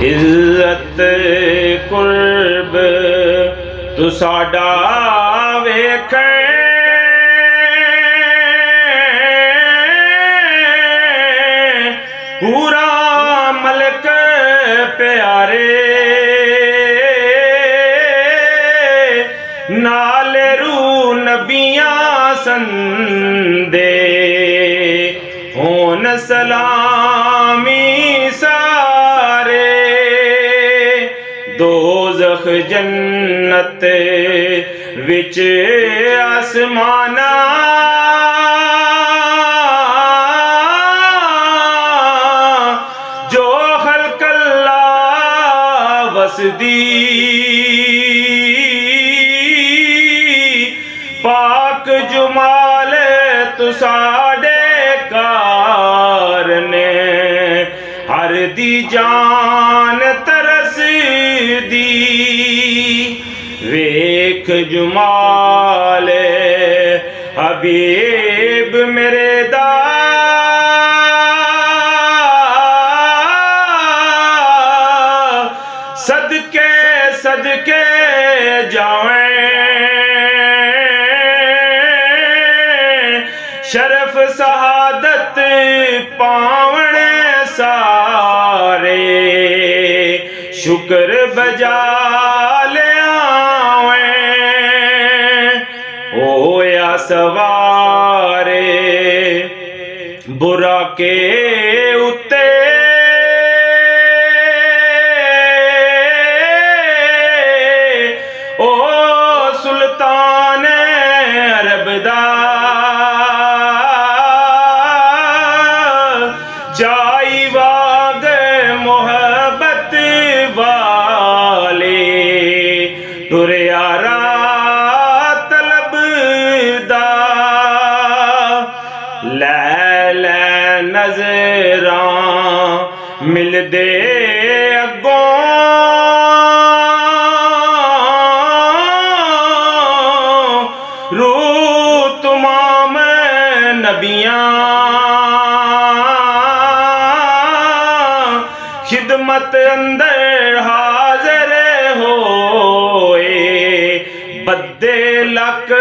इज्जत कुर्ब तू साडा वेख पूरा मलक प्यारे नाल रू नबियां संदे होन सलामी सारे दोज़ख जन्नत विच आसमाना जो खल्कल्ला वसदी पाक जुमाल तू साडे कारने हर दी जान तरस दी वेख जुमाल हबीब मेरे दा सदके सदके जावें शरफ शहादत पावण सारे शुक्र बजा ले आवें होया सवारे बुरा के उत्ते ओ सुल्तान अरब दा जाई वाग मोहब्बत वाले टुरिया तलब दा लै लै नजरां मिलदे अगों रू तमाम नबियां खिदमत अंदर हाज़र होए बद्दे लक